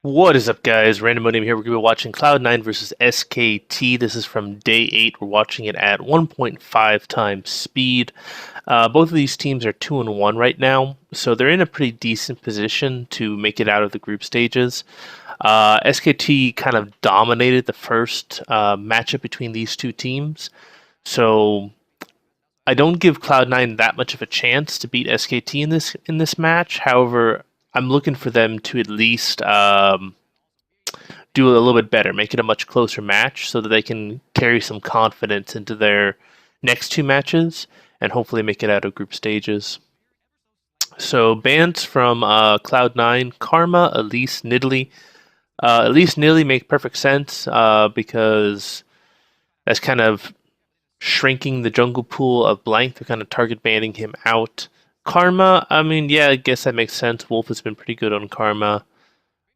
What is up, guys? Random Money here. We're going to be watching Cloud9 versus SKT. This is from day 8. We're watching it at 1.5 times speed. Both of these teams are 2-1 right now, so they're in a pretty decent position to make it out of the group stages. SKT kind of dominated the first matchup between these two teams, so I don't give Cloud9 that much of a chance to beat SKT in this match. However, I'm looking for them to at least do a little bit better, make it a much closer match, so that they can carry some confidence into their next two matches and hopefully make it out of group stages. So bans from Cloud9, Karma, Elise, Nidalee. Elise, Nidalee make perfect sense because that's kind of shrinking the jungle pool of Blank. They're kind of target banning him out. Karma, I mean, yeah, I guess that makes sense. Wolf has been pretty good on Karma.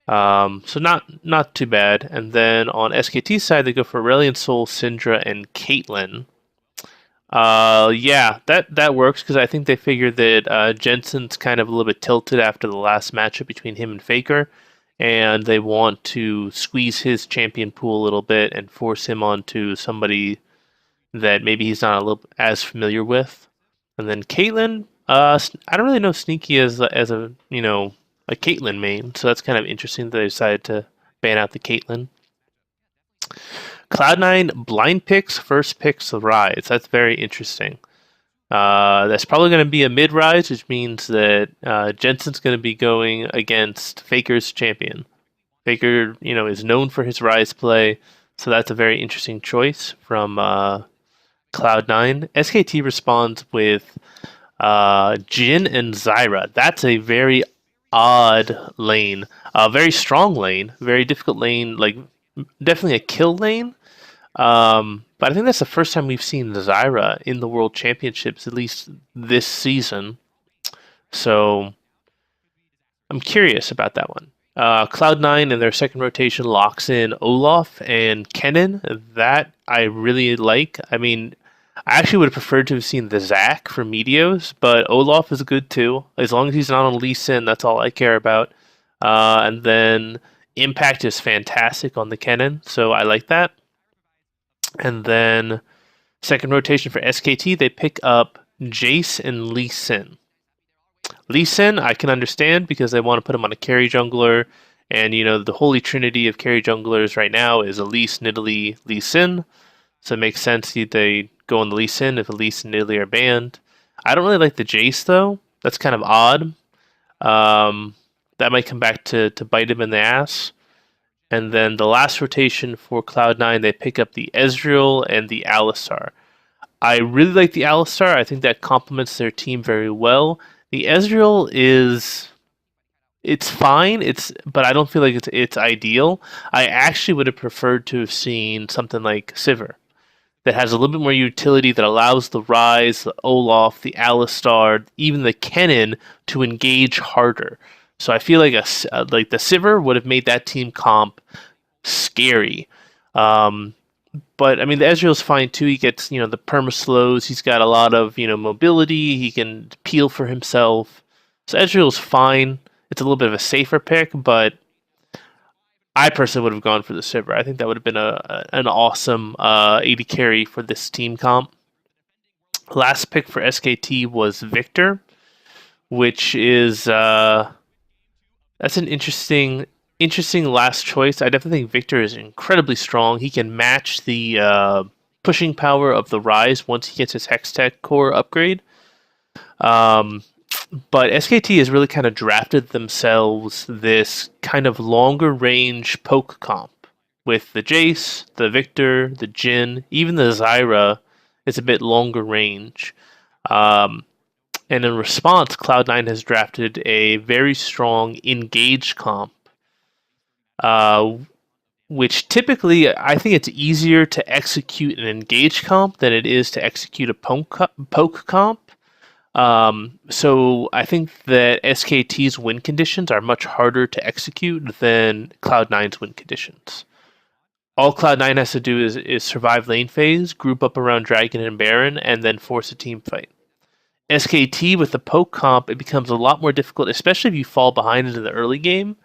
So not too bad. And then on SKT side, they go for Aurelion Sol, Syndra, and Caitlyn. Yeah, that works because I think they figured that Jensen's kind of a little bit tilted after the last matchup between him and Faker, and they want to squeeze his champion pool a little bit and force him onto somebody that maybe he's not a little as familiar with. And then Caitlyn, I don't really know Sneaky as a a Caitlyn main, so that's kind of interesting that they decided to ban out the Caitlyn. Cloud9 blind picks, first picks the Rise. That's very interesting. That's probably going to be a mid Rise, which means that Jensen's going to be going against Faker's champion. Faker, is known for his Rise play, so that's a very interesting choice from Cloud9. SKT responds with Jhin and Zyra. That's a very odd lane. A very strong lane. Very difficult lane. Like, definitely a kill lane. But I think that's the first time we've seen Zyra in the World Championships, at least this season. So, I'm curious about that one. Cloud9 in their second rotation locks in Olaf and Kennen. That I really like. I mean, I actually would have preferred to have seen the Zac for Meteos, but Olaf is good too. As long as he's not on Lee Sin, that's all I care about. And then Impact is fantastic on the Kennen, so I like that. And then second rotation for SKT, they pick up Jace and Lee Sin. Lee Sin, I can understand because they want to put him on a carry jungler, and the holy trinity of carry junglers right now is Elise, Nidalee, Lee Sin. So it makes sense they go on the Lee Sin if Elise and Nidalee are banned. I don't really like the Jace though. That's kind of odd. That might come back to bite him in the ass. And then the last rotation for Cloud9, they pick up the Ezreal and the Alistar. I really like the Alistar. I think that complements their team very well. The Ezreal it's fine. But I don't feel like it's ideal. I actually would have preferred to have seen something like Sivir that has a little bit more utility, that allows the Rise, the Olaf, the Alistar, even the Kennen to engage harder. So I feel like like the Sivir would have made that team comp scary. But I mean, the Ezreal's fine too. He gets the perma slows. He's got a lot of mobility. He can peel for himself. So Ezreal's fine. It's a little bit of a safer pick, but I personally would have gone for the Sivir. I think that would have been an awesome AD carry for this team comp. Last pick for SKT was Victor, which is that's an interesting last choice. I definitely think Victor is incredibly strong. He can match the pushing power of the Rise once he gets his Hextech core upgrade. But SKT has really kind of drafted themselves this kind of longer range poke comp with the Jace, the Victor, the Jhin, even the Zyra is a bit longer range. And in response, Cloud9 has drafted a very strong engage comp, which typically I think it's easier to execute an engage comp than it is to execute a poke comp. So I think that SKT's win conditions are much harder to execute than Cloud9's win conditions. All Cloud9 has to do is survive lane phase, group up around Dragon and Baron, and then force a team fight. SKT with the poke comp, it becomes a lot more difficult, especially if you fall behind into the early game.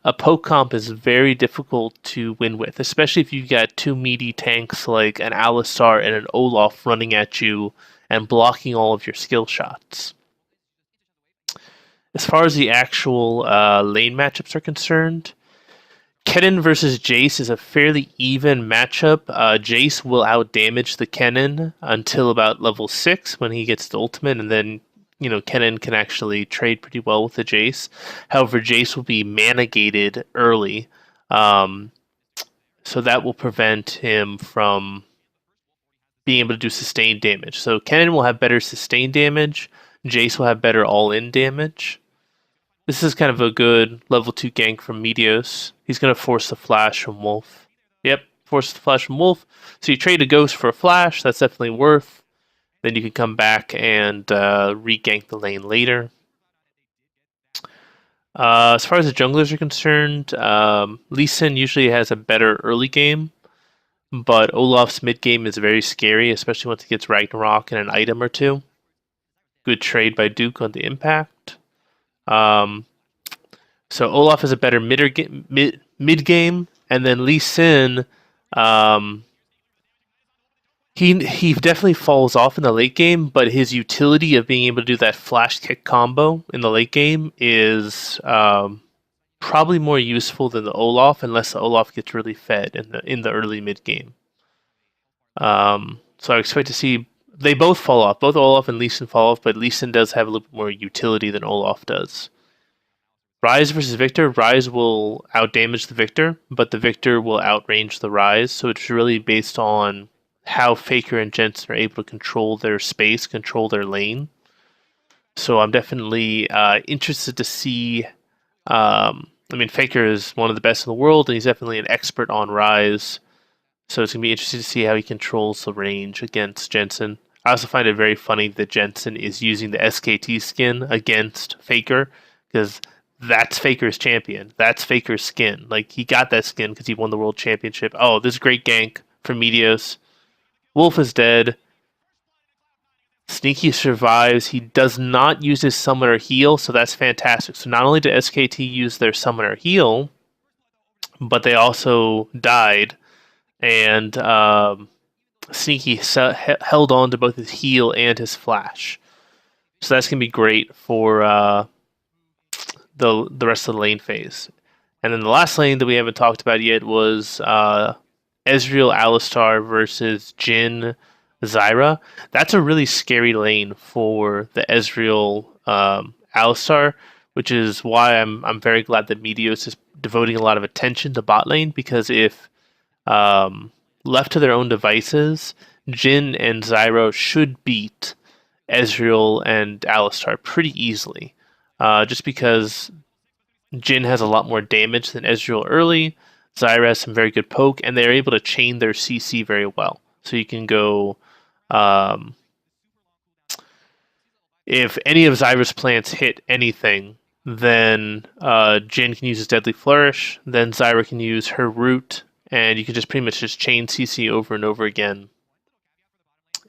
a poke comp is very difficult to win with, especially if you've got two meaty tanks like an Alistar and an Olaf running at you and blocking all of your skill shots. As far as the actual lane matchups are concerned, Kennen versus Jace is a fairly even matchup. Jace will outdamage the Kennen until about level 6 when he gets the ultimate, and then Kennen can actually trade pretty well with the Jace. However, Jace will be mana gated early, so that will prevent him from being able to do sustained damage. So Kennen will have better sustained damage. Jace will have better all-in damage. This is kind of a good level 2 gank from Meteos. He's going to force the flash from Wolf. Yep, force the flash from Wolf. So you trade a ghost for a flash. That's definitely worth. Then you can come back and re-gank the lane later. As far as the junglers are concerned, Lee Sin usually has a better early game, but Olaf's mid game is very scary, especially once he gets Ragnarok and an item or two. Good trade by Duke on the impact. So Olaf is a better mid game, and then Lee Sin, he definitely falls off in the late game, but his utility of being able to do that flash kick combo in the late game is probably more useful than the Olaf, unless the Olaf gets really fed in the early mid game. So I expect to see they both fall off. Both Olaf and Lee Sin fall off, but Lee Sin does have a little bit more utility than Olaf does. Ryze versus Victor. Ryze will outdamage the Victor, but the Victor will outrange the Ryze. So it's really based on how Faker and Jensen are able to control their space, control their lane. So I'm definitely interested to see. Faker is one of the best in the world, and he's definitely an expert on Ryze. So it's going to be interesting to see how he controls the range against Jensen. I also find it very funny that Jensen is using the SKT skin against Faker, because that's Faker's champion. That's Faker's skin. Like, he got that skin because he won the world championship. Oh, this great gank from Meteos. Wolf is dead. Sneaky survives. He does not use his summoner heal, so that's fantastic. So not only did SKT use their summoner heal, but they also died. And Sneaky held on to both his heal and his flash. So that's going to be great for the rest of the lane phase. And then the last lane that we haven't talked about yet was Ezreal Alistar versus Jhin Zyra. That's a really scary lane for the Ezreal Alistar, which is why I'm very glad that Meteos is devoting a lot of attention to bot lane, because if left to their own devices, Jhin and Zyra should beat Ezreal and Alistar pretty easily. Just because Jhin has a lot more damage than Ezreal early, Zyra has some very good poke, and they're able to chain their CC very well. So you can go... if any of Zyra's plants hit anything, then Jhin can use his Deadly Flourish, then Zyra can use her Root, and you can just pretty much just chain CC over and over again.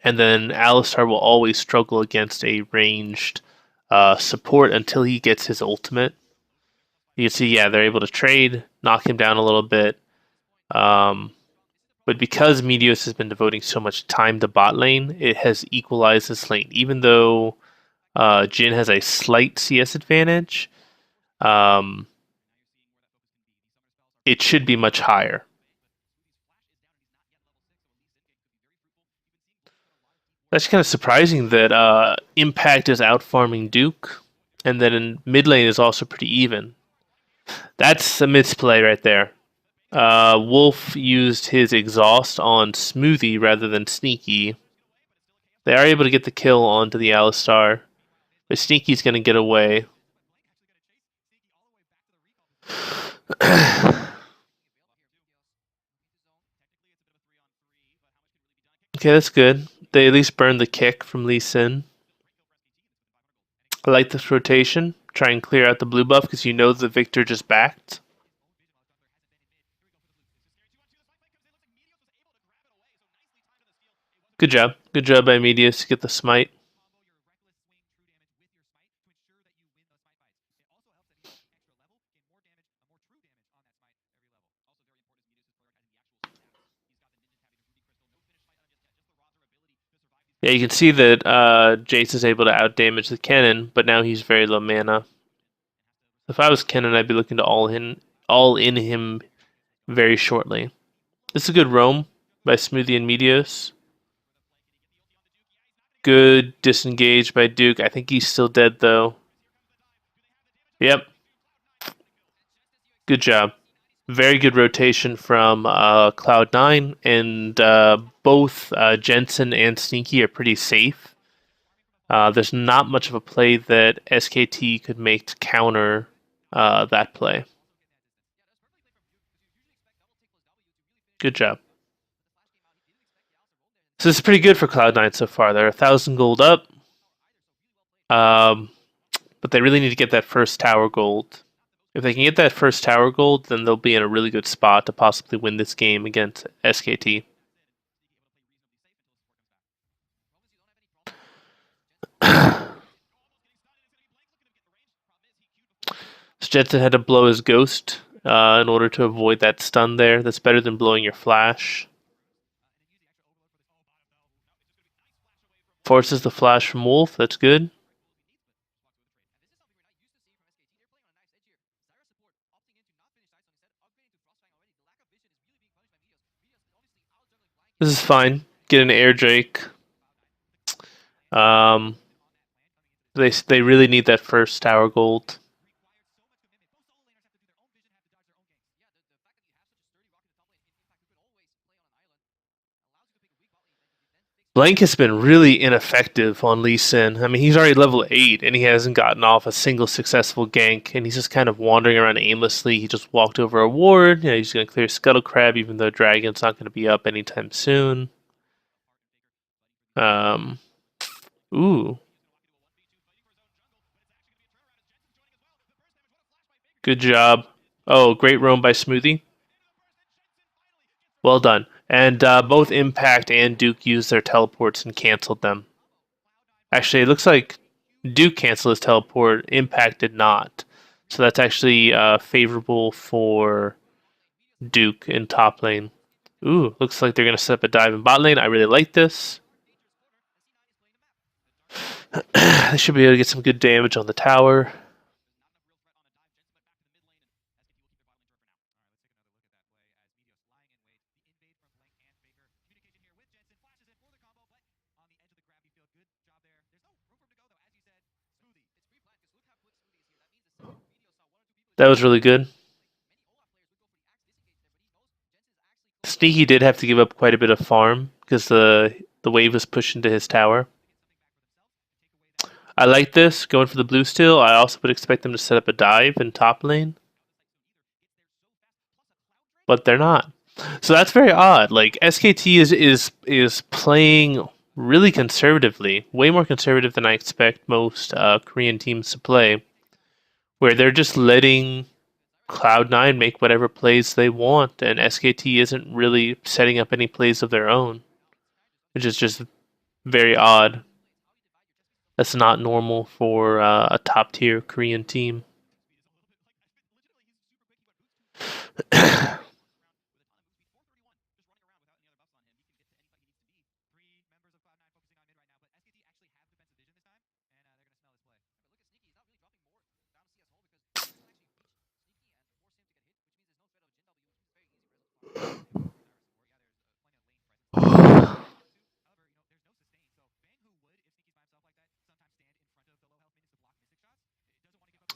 And then Alistar will always struggle against a ranged support until he gets his ultimate. You can see, yeah, they're able to trade, knock him down a little bit. But because Meteos has been devoting so much time to bot lane, it has equalized this lane. Even though Jhin has a slight CS advantage, it should be much higher. That's kind of surprising that Impact is outfarming Duke, and then in mid lane is also pretty even. That's a misplay right there. Wolf used his exhaust on Smoothie rather than Sneaky. They are able to get the kill onto the Alistar, but Sneaky's going to get away. Okay, that's good. They at least burned the kick from Lee Sin. I like this rotation. Try and clear out the blue buff because you know the Victor just backed. Good job. Good job by Meteos to get the smite. Yeah, you can see that Jace is able to outdamage the cannon, but now he's very low mana. If I was Kennen, I'd be looking to all in him very shortly. This is a good roam by Smoothie and Meteos. Good disengage by Duke. I think he's still dead though. Yep. Good job. Very good rotation from Cloud9, and both Jensen and Sneaky are pretty safe. There's not much of a play that SKT could make to counter that play. Good job. So this is pretty good for Cloud9 so far. They're 1,000 gold up, but they really need to get that first tower gold. If they can get that first tower gold, then they'll be in a really good spot to possibly win this game against SKT. Jetson had to blow his ghost in order to avoid that stun there. That's better than blowing your flash. Forces the flash from Wolf. That's good. This is fine. Get an air Drake. They really need that first tower gold. Blank has been really ineffective on Lee Sin. I mean, he's already level 8, and he hasn't gotten off a single successful gank, and he's just kind of wandering around aimlessly. He just walked over a ward. He's going to clear Scuttle Crab, even though Dragon's not going to be up anytime soon. Ooh. Good job. Oh, great roam by Smoothie. Well done. And both Impact and Duke used their teleports and canceled them. Actually, it looks like Duke canceled his teleport. Impact did not. So that's actually favorable for Duke in top lane. Ooh, looks like they're going to set up a dive in bot lane. I really like this. They should be able to get some good damage on the tower. That was really good. Sneaky did have to give up quite a bit of farm because the wave was pushed into his tower. I like this, going for the blue steal. I also would expect them to set up a dive in top lane. But they're not. So that's very odd. Like SKT is playing really conservatively, way more conservative than I expect most Korean teams to play, where they're just letting Cloud9 make whatever plays they want, and SKT isn't really setting up any plays of their own, which is just very odd. That's not normal for a top tier Korean team.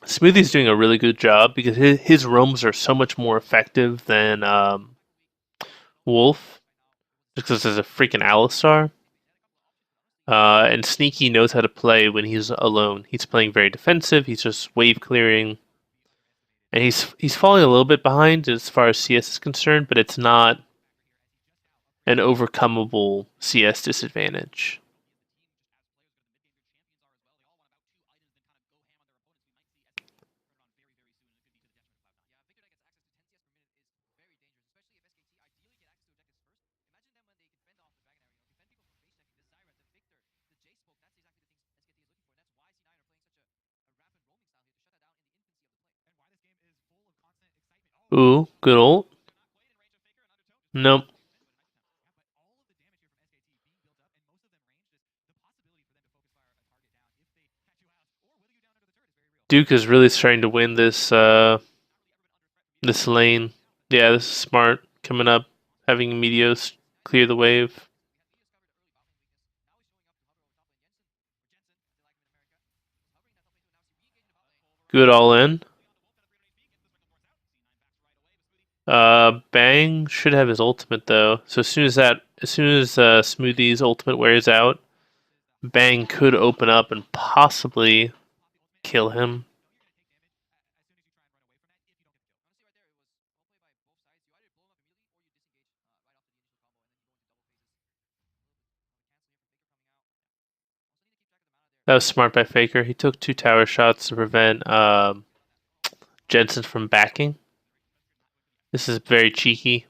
Smoothie's doing a really good job because his roams are so much more effective than Wolf, just because there's a freaking Alistar. And Sneaky knows how to play when he's alone. He's playing very defensive. He's just wave clearing, and he's falling a little bit behind as far as CS is concerned, but it's not an overcomable CS disadvantage. Ooh, good ult. Nope. Duke is really starting to win this lane. Yeah, this is smart. Coming up, having Meteos clear the wave. Good all in. Bang should have his ultimate though. So as soon as Smoothie's ultimate wears out, Bang could open up and possibly kill him. That was smart by Faker. He took 2 tower shots to prevent Jensen from backing. This is very cheeky.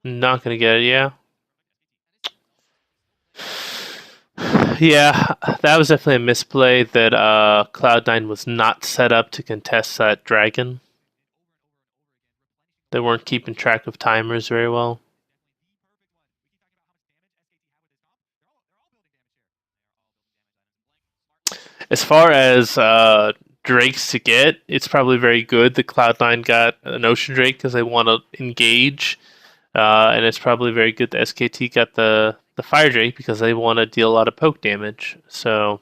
Not gonna get it, yeah. Yeah, that was definitely a misplay that Cloud9 was not set up to contest that dragon. They weren't keeping track of timers very well. As far as drakes to get, it's probably very good that Cloud9 got an Ocean Drake because they want to engage. And it's probably very good that SKT got the Fire Drake because they want to deal a lot of poke damage. So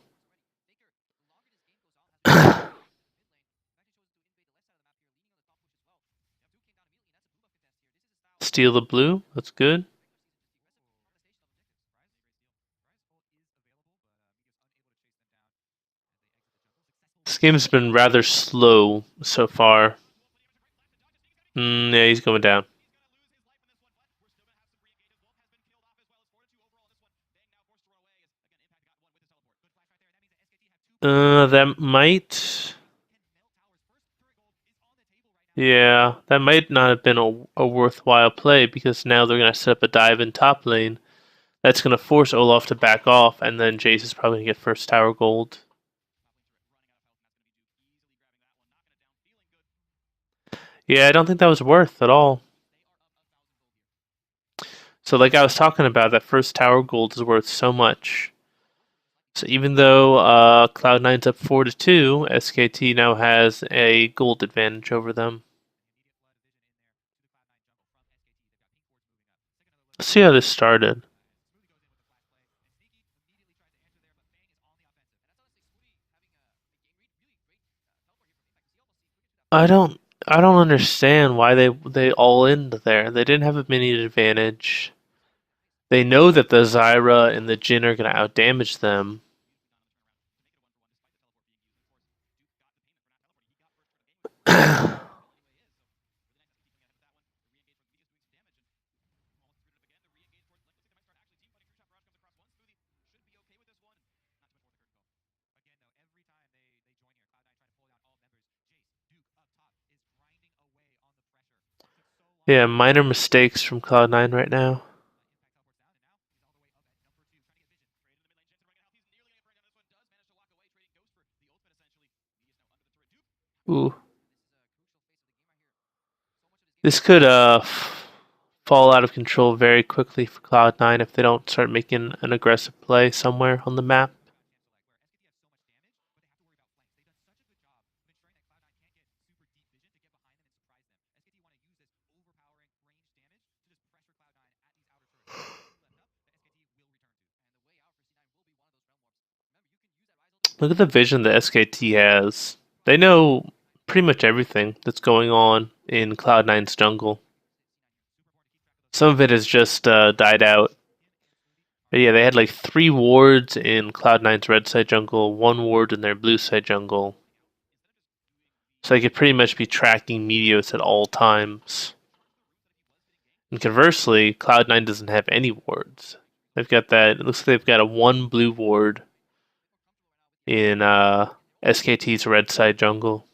steal the blue, that's good. This game's been rather slow so far. Yeah, he's going down. That might. Yeah, that might not have been a worthwhile play because now they're going to set up a dive in top lane. That's going to force Olaf to back off, and then Jace is probably going to get first tower gold. Yeah, I don't think that was worth at all. So, like I was talking about, that first tower gold is worth so much. So even though Cloud9's up 4-2, SKT now has a gold advantage over them. Let's see how this started. I don't understand why they all in there. They didn't have a minion advantage. They know that the Zyra and the Jhin are going to outdamage them. Yeah, minor mistakes from Cloud9 right now. Ooh. This could fall out of control very quickly for Cloud9 if they don't start making an aggressive play somewhere on the map. Look at the vision that SKT has. They know pretty much everything that's going on in Cloud9's jungle. Some of it has just died out. But yeah, they had like 3 wards in Cloud9's red side jungle, 1 ward in their blue side jungle. So they could pretty much be tracking Meteos at all times. And conversely, Cloud9 doesn't have any wards. They've got that. It looks like they've got a 1 blue ward in SKT's red side jungle.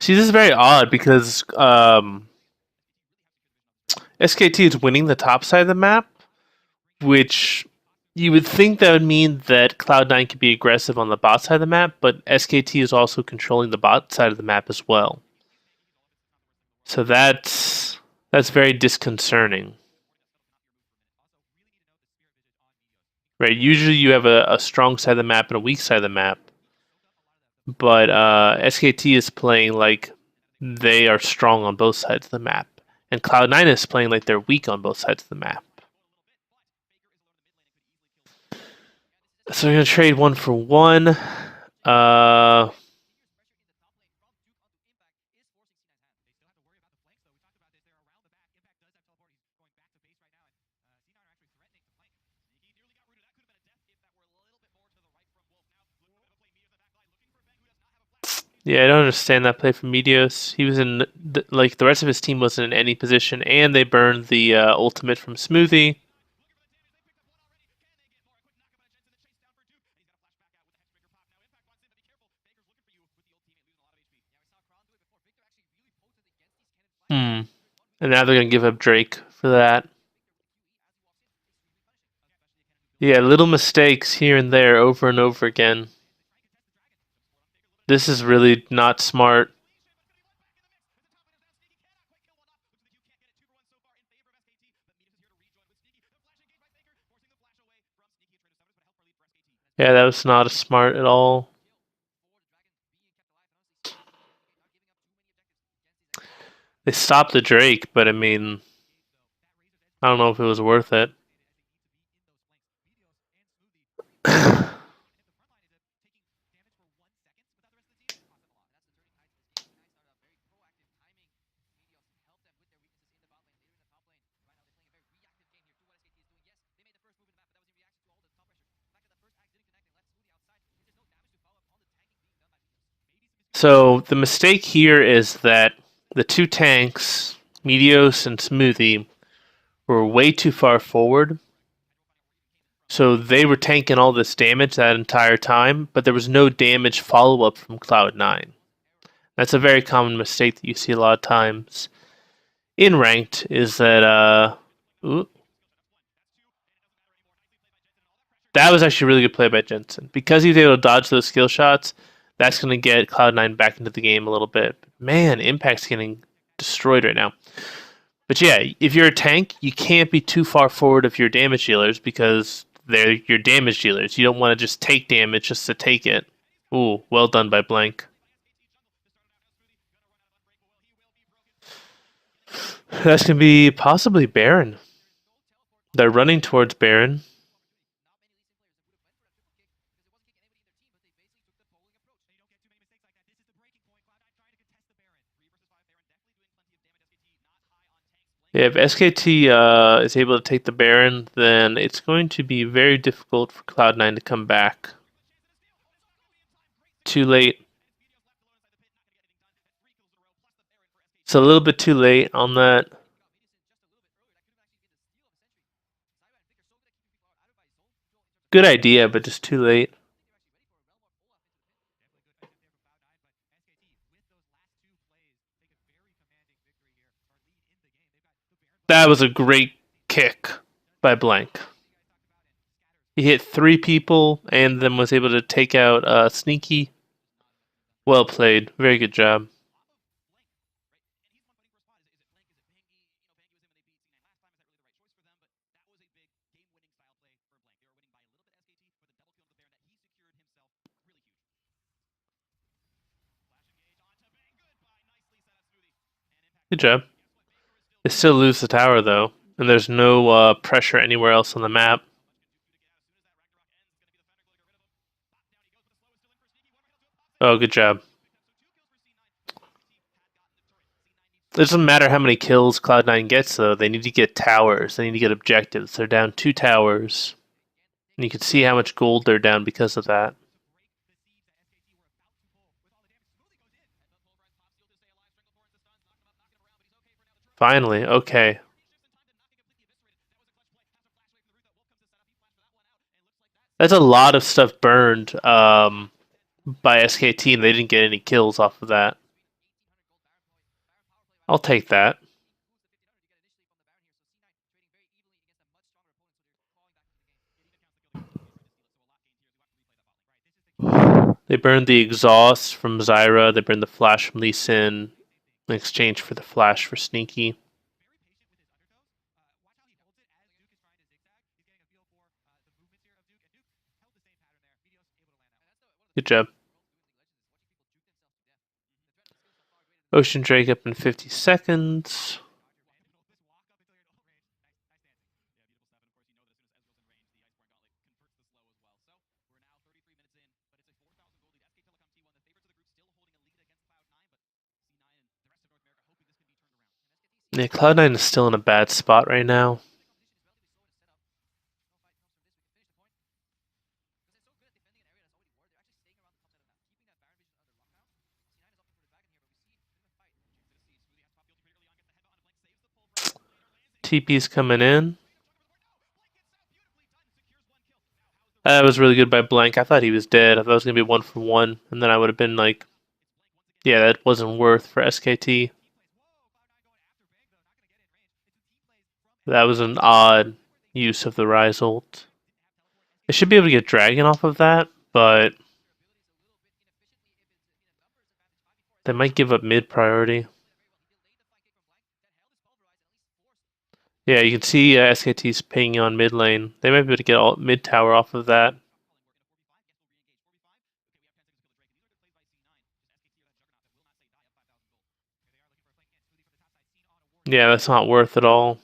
See, this is very odd because SKT is winning the top side of the map, which You would think that would mean that Cloud9 could be aggressive on the bot side of the map, but SKT is also controlling the bot side of the map as well. So that's very disconcerting. Right? Usually you have a strong side of the map and a weak side of the map. But SKT is playing like they are strong on both sides of the map. And Cloud9 is playing like they're weak on both sides of the map. So we're going to trade 1 for 1. Yeah, I don't understand that play from Meteos. He was in like the rest of his team wasn't in any position, and they burned the ultimate from Smoothie. And now they're gonna give up Drake for that. Yeah, little mistakes here and there, over and over again. This is really not smart. Yeah, that was not smart at all. They stopped the Drake, but I mean, I don't know if it was worth it. So the mistake here is that the two tanks, Meteos and Smoothie, were way too far forward. So they were tanking all this damage that entire time, but there was no damage follow up from Cloud9. That's a very common mistake that you see a lot of times in ranked, is that that was actually a really good play by Jensen. Because he was able to dodge those skill shots, that's going to get Cloud9 back into the game a little bit. Man, Impact's getting destroyed right now. But yeah, if you're a tank, you can't be too far forward of your damage dealers because they're your damage dealers. You don't want to just take damage just to take it. Ooh, well done by Blank. That's going to be possibly Baron. They're running towards Baron. Yeah, if SKT is able to take the Baron, then it's going to be very difficult for Cloud9 to come back. Too late. It's a little bit too late on that. Good idea, but just too late. That was a great kick by Blank. He hit 3 people and then was able to take out Sneaky. Well played. Very good job. Good job. They still lose the tower though, and there's no pressure anywhere else on the map. Oh, good job. It doesn't matter how many kills Cloud9 gets though, they need to get towers, they need to get objectives. They're down 2 towers. And you can see how much gold they're down because of that. Finally, okay. That's a lot of stuff burned by SKT, and they didn't get any kills off of that. I'll take that. They burned the exhaust from Zyra. They burned the flash from Lee Sin in exchange for the flash for Sneaky. Good job. Ocean Drake up in 50 seconds. Yeah, Cloud9 is still in a bad spot right now. TP's coming in. That was really good by Blank. I thought he was dead. I thought it was going to be 1-for-1. And then I would have been like, yeah, that wasn't worth for SKT. That was an odd use of the Rise ult. They should be able to get Dragon off of that, but they might give up mid priority. Yeah, you can see SKT's pinging on mid lane. They might be able to get all mid tower off of that. Yeah, that's not worth it all.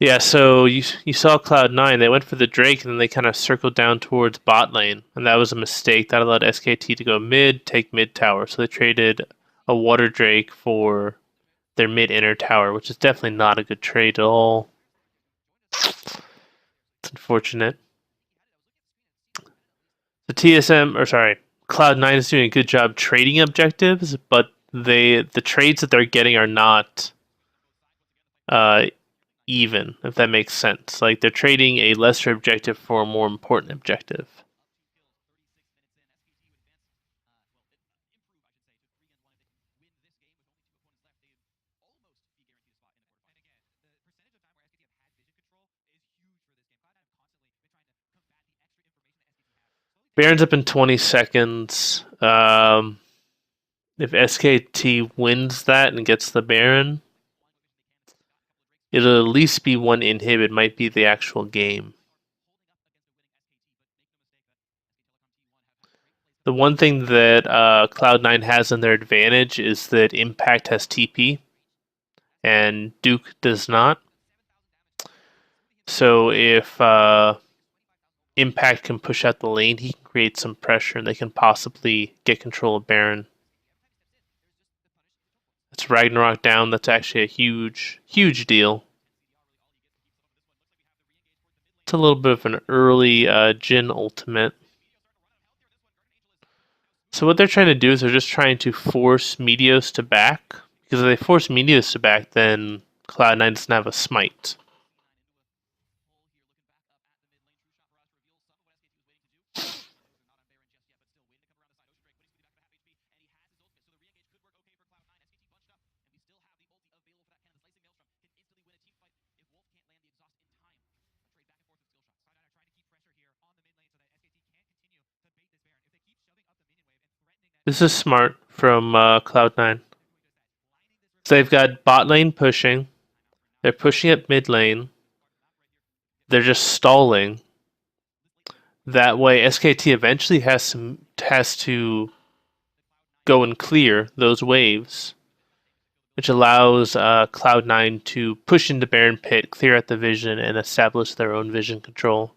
Yeah, so you saw Cloud9. They went for the Drake, and then they kind of circled down towards bot lane, and that was a mistake. That allowed SKT to go mid, take mid tower. So they traded a Water Drake for their mid inner tower, which is definitely not a good trade at all. It's unfortunate. The Cloud9 is doing a good job trading objectives, but the trades that they're getting are not even, if that makes sense. Like, they're trading a lesser objective for a more important objective. Baron's up in 20 seconds. If SKT wins that and gets the Baron, it'll at least be one inhib. It might be the actual game. The one thing that Cloud9 has in their advantage is that Impact has TP, and Duke does not. So if Impact can push out the lane, he can create some pressure, and they can possibly get control of Baron. That's Ragnarok down. That's actually a huge, huge deal. It's a little bit of an early Jhin ultimate. So what they're trying to do is they're just trying to force Meteos to back. Because if they force Meteos to back, then Cloud9 doesn't have a smite. This is smart from Cloud9. So they've got bot lane pushing. They're pushing up mid lane. They're just stalling. That way, SKT eventually has to go and clear those waves, which allows Cloud9 to push into Baron Pit, clear out the vision, and establish their own vision control.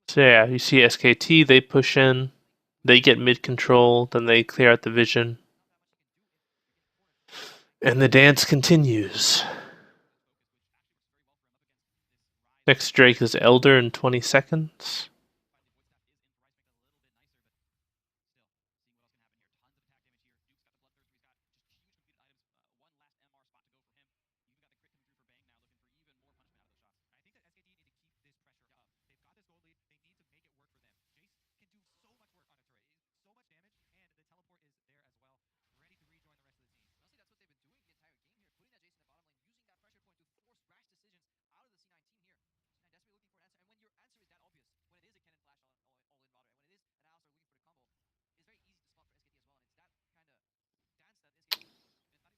So yeah, you see SKT, they push in, they get mid control, then they clear out the vision. And the dance continues. Next Drake is Elder in 20 seconds.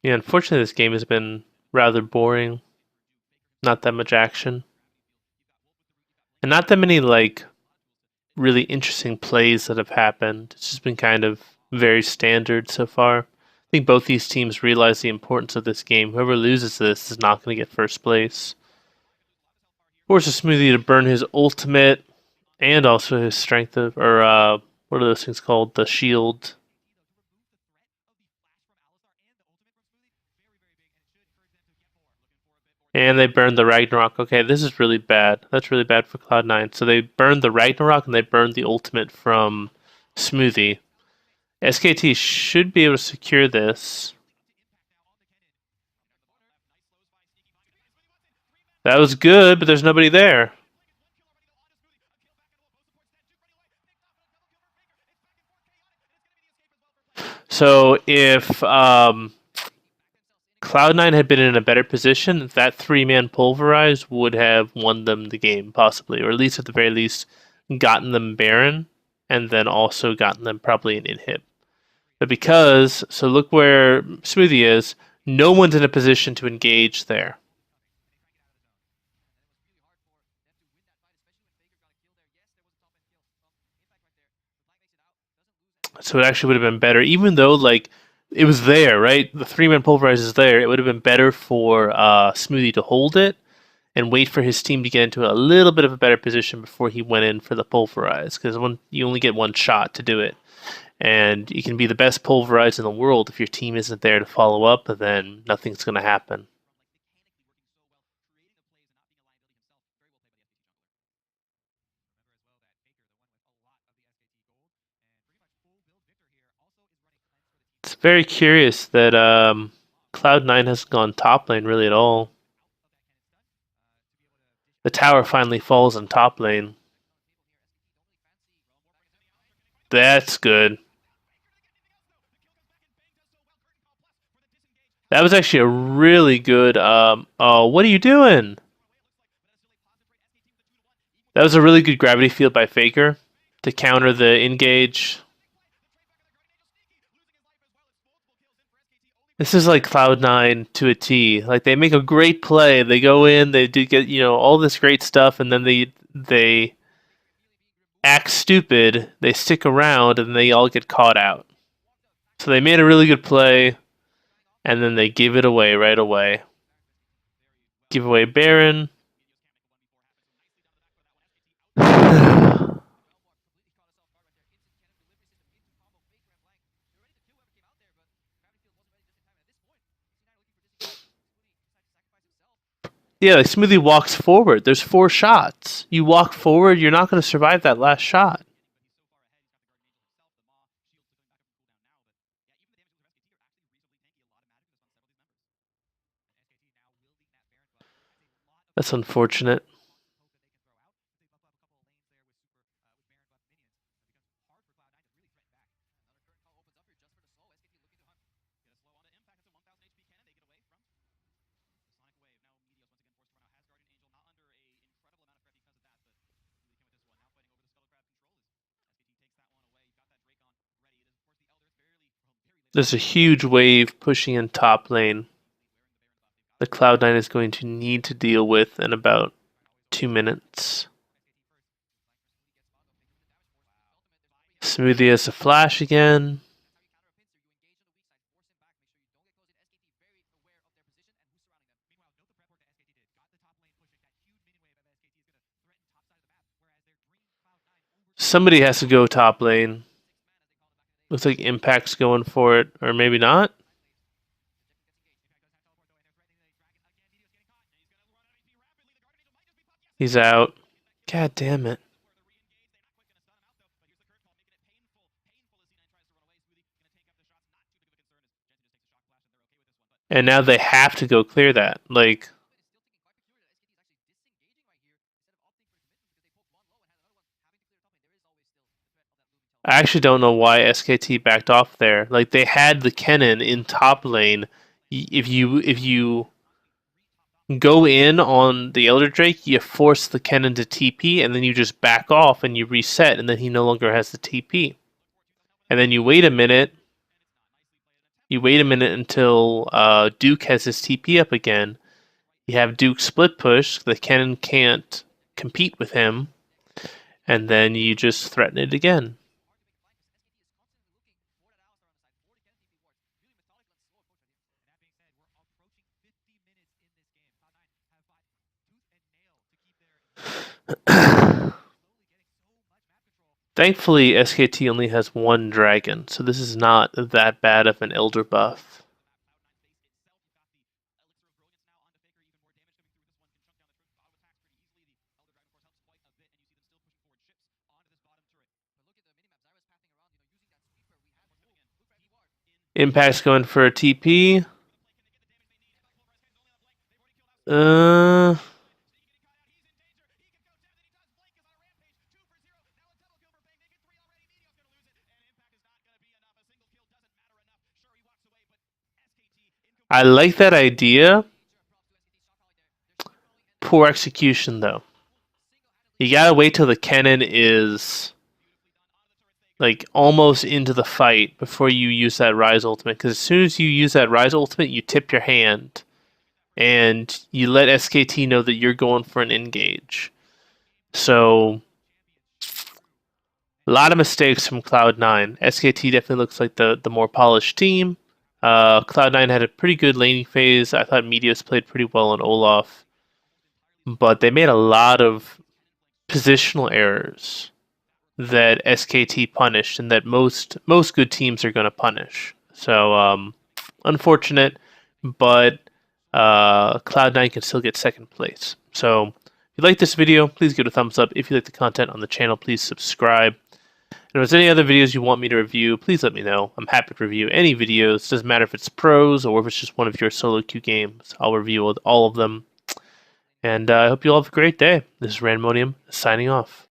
Yeah, unfortunately, this game has been rather boring. Not that much action. And not that many, like, really interesting plays that have happened. It's just been kind of very standard so far. I think both these teams realize the importance of this game. Whoever loses this is not going to get first place. Forces Smoothie to burn his ultimate and also his strength of, or what are those things called? The shield. And they burned the Ragnarok. Okay, this is really bad. That's really bad for Cloud9. So they burned the Ragnarok and they burned the ultimate from Smoothie. SKT should be able to secure this. That was good, but there's nobody there. So if Cloud9 had been in a better position, that 3-man pulverize would have won them the game, possibly, or at least at the very least, gotten them Baron, and then also gotten them probably an inhib. But because, so look where Smoothie is, no one's in a position to engage there. So it actually would have been better, even though like it was there, right? The 3-man pulverize is there. It would have been better for Smoothie to hold it and wait for his team to get into a little bit of a better position before he went in for the pulverize, because you only get one shot to do it. And you can be the best pulverize in the world if your team isn't there to follow up, then nothing's going to happen. It's very curious that Cloud9 hasn't gone top lane really at all. The tower finally falls in top lane. That's good. That was actually a really good. Oh, what are you doing? That was a really good gravity field by Faker to counter the engage. This is like Cloud9 to a T. Like they make a great play. They go in, they do get all this great stuff, and then they act stupid. They stick around, and they all get caught out. So they made a really good play, and then they give it away right away. Give away Baron. Yeah, like Smoothie walks forward. There's 4 shots. You walk forward, you're not going to survive that last shot. That's unfortunate. There's a huge wave pushing in top lane. The Cloud9 is going to need to deal with in about 2 minutes. Smoothie has a flash again. Somebody has to go top lane. Looks like Impact's going for it, or maybe not. He's out. God damn it. And now they have to go clear that. Like, I actually don't know why SKT backed off there. Like, they had the Kennen in top lane. If you go in on the Elder Drake, you force the Kennen to TP, and then you just back off and you reset, and then he no longer has the TP. And then you wait a minute. You wait a minute until Duke has his TP up again. You have Duke split push. The Kennen can't compete with him, and then you just threaten it again. Thankfully, SKT only has one dragon, so this is not that bad of an Elder buff. Impact's going for a TP. Uh, I like that idea. Poor execution, though. You gotta wait till the Kennen is like almost into the fight before you use that Rise ultimate. Because as soon as you use that Rise ultimate, you tip your hand and you let SKT know that you're going for an engage. So a lot of mistakes from Cloud9. SKT definitely looks like the more polished team. Cloud9 had a pretty good laning phase. I thought Meteos played pretty well on Olaf. But they made a lot of positional errors that SKT punished and that most good teams are going to punish. So unfortunate, but Cloud9 can still get second place. So if you like this video, please give it a thumbs up. If you like the content on the channel, please subscribe. And if there's any other videos you want me to review, please let me know. I'm happy to review any videos. Doesn't matter if it's pros or if it's just one of your solo queue games. I'll review all of them. And I hope you all have a great day. This is Randomonium signing off.